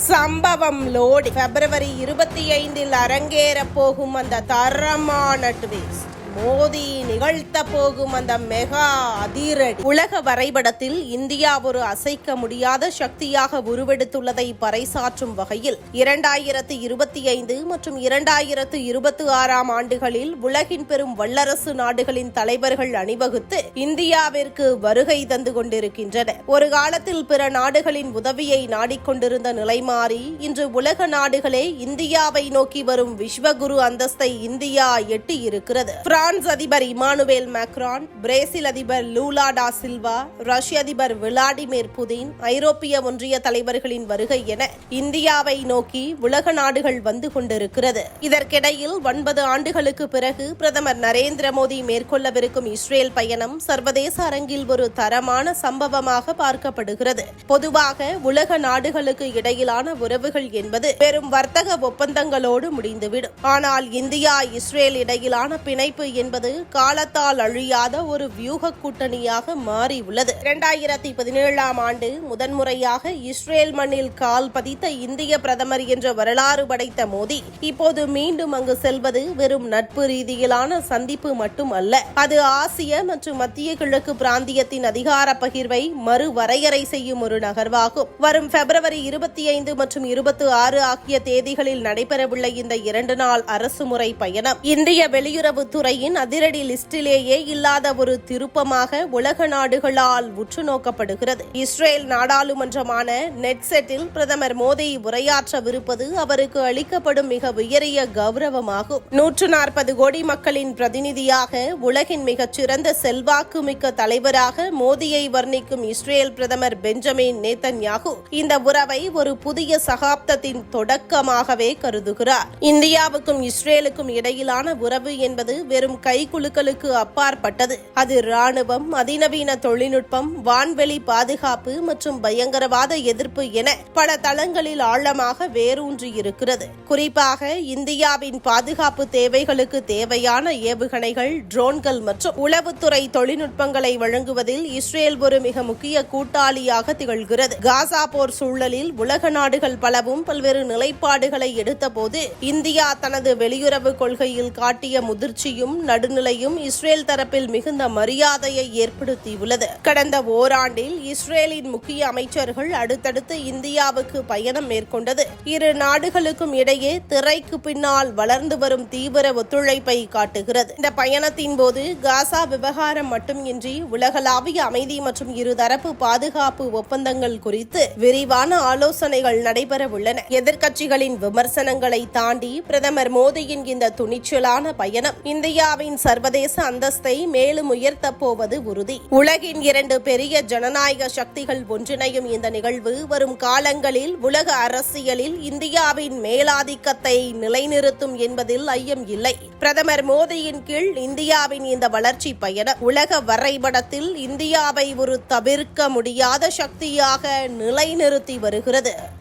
சம்பவம் லோடி பிப்ரவரி 25 அரங்கேற போகும் அந்த தரமான ட்விஸ்ட், மோடி நிகழ்த்த போகும் அந்த மெகா அதிரடி. உலக வரைபடத்தில் இந்தியா ஒரு அசைக்க முடியாத சக்தியாக உருவெடுத்துள்ளதை பறைசாற்றும் வகையில் 2025 மற்றும் 2026 ஆண்டுகளில் உலகின் பெரும் வல்லரசு நாடுகளின் தலைவர்கள் அணிவகுத்து இந்தியாவிற்கு வருகை தந்து கொண்டிருக்கின்றனர். ஒரு காலத்தில் பிற நாடுகளின் உதவியை நாடிக்கொண்டிருந்த நிலை மாறி இன்று உலக நாடுகளே இந்தியாவை நோக்கி வரும் விஸ்வகுரு அந்தஸ்தை இந்தியா எட்டியிருக்கிறது. பிரான்ஸ் அதிபர் இமானுவேல் மேக்ரான், பிரேசில் அதிபர் லூலா டா சில்வா, ரஷ்ய அதிபர் விளாடிமிர் புதின், ஐரோப்பிய ஒன்றிய தலைவர்களின் வருகை என இந்தியாவை நோக்கி உலக நாடுகள் வந்து கொண்டிருக்கிறது. இதற்கிடையில் 9 ஆண்டுகளுக்கு பிறகு பிரதமர் நரேந்திர மோடி மேற்கொள்ளவிருக்கும் இஸ்ரேல் பயணம் சர்வதேச அரங்கில் ஒரு தரமான சம்பவமாக பார்க்கப்படுகிறது. பொதுவாக உலக நாடுகளுக்கு இடையிலான உறவுகள் என்பது வெறும் வர்த்தக ஒப்பந்தங்களோடு முடிந்துவிடும். ஆனால் இந்தியா இஸ்ரேல் இடையிலான பிணைப்பு என்பது காலத்தால் அழியாத ஒரு வியூக கூட்டணியாக மாறியுள்ளது. 2017 ஆண்டு முதன்முறையாக இஸ்ரேல் மண்ணில் கால் பதித்த இந்திய பிரதமர் என்ற வரலாறு படைத்த மோடி இப்போது மீண்டும் அங்கு செல்வது வெறும் நட்பு ரீதியிலான சந்திப்பு மட்டுமல்ல, அது ஆசிய மற்றும் மத்திய கிழக்கு பிராந்தியத்தின் அதிகார பகிர்வை மறுவரையறை செய்யும் ஒரு நகர்வாகும். வரும் பிப்ரவரி 25 மற்றும் 26 ஆகிய தேதிகளில் நடைபெறவுள்ள இந்த 2 நாள் அரசுமுறை பயணம் இந்திய வெளியுறவுத்துறையின் அதிரடி லிஸ்டிலேயே இல்லாத ஒரு திருப்பமாக உலக நாடுகளால் உற்று நோக்கப்படுகிறது. இஸ்ரேல் நாடாளுமன்றமான நெட்செட்டில் பிரதமர் மோடி உரையாற்றவிருப்பது அவருக்கு அளிக்கப்படும் மிக உயரிய கௌரவமாகும். 140 கோடி மக்களின் பிரதிநிதியாக உலகின் மிகச்சிறந்த செல்வாக்கு மிக்க தலைவராக மோடியை வர்ணிக்கும் இஸ்ரேல் பிரதமர் பெஞ்சமின் நேதன்யாகு இந்த உறவை ஒரு புதிய சகாப்தத்தின் தொடக்கமாகவே கருதுகிறார். இந்தியாவுக்கும் இஸ்ரேலுக்கும் இடையிலான உறவு என்பது வெறும் கைகுலுக்களுக்கு அப்பாற்பட்டது. அது ராணுவம், அதிநவீன தொழில்நுட்பம், வான்வெளி பாதுகாப்பு மற்றும் பயங்கரவாத எதிர்ப்பு என பல தளங்களில் ஆழமாக வேரூன்றி இருக்கிறது. குறிப்பாக இந்தியாவின் பாதுகாப்பு தேவைகளுக்கு தேவையான ஏவுகணைகள், ட்ரோன்கள் மற்றும் உளவுத்துறை தொழில்நுட்பங்களை வழங்குவதில் இஸ்ரேல் ஒரு மிக முக்கிய கூட்டாளியாக திகழ்கிறது. காசா போர் சூழலில் உலக நாடுகள் பலவும் பல்வேறு நிலைப்பாடுகளை எடுத்தபோது இந்தியா தனது வெளியுறவு கொள்கையில் காட்டிய முதிர்ச்சியும் நடுநிலையும் இஸ்ரேல் தரப்பில் மிகுந்த மரியாதையை ஏற்படுத்தியுள்ளது. கடந்த ஓராண்டில் இஸ்ரேலின் முக்கிய அமைச்சர்கள் அடுத்தடுத்து இந்தியாவுக்கு பயணம் மேற்கொண்டது இரு நாடுகளுக்கும் இடையே திரைக்கு பின்னால் வளர்ந்து வரும் தீவிர ஒத்துழைப்பை காட்டுகிறது. இந்த பயணத்தின் போது காசா விவகாரம் மட்டுமின்றி உலகளாவிய அமைதி மற்றும் இருதரப்பு பாதுகாப்பு ஒப்பந்தங்கள் குறித்து விரிவான ஆலோசனைகள் நடைபெற உள்ளன. எதிர்க்கட்சிகளின் விமர்சனங்களை தாண்டி பிரதமர் மோடியின் இந்த துணிச்சலான பயணம் இந்தியாவின் சர்வதேச அந்தஸ்தை மேலும் உயர்த்தப் போவது உறுதி. உலகின் 2 பெரிய ஜனநாயக சக்திகள் ஒன்றிணையும் இந்த நிகழ்வு வரும் காலங்களில் உலக அரசியலில் இந்தியாவின் மேலாதிக்கத்தை நிலைநிறுத்தும் என்பதில் ஐயம் இல்லை. பிரதமர் மோடியின் கீழ் இந்தியாவின் இந்த வளர்ச்சி பயணம் உலக வரைபடத்தில் இந்தியாவை ஒரு தவிர்க்க முடியாத சக்தியாக நிலைநிறுத்தி வருகிறது.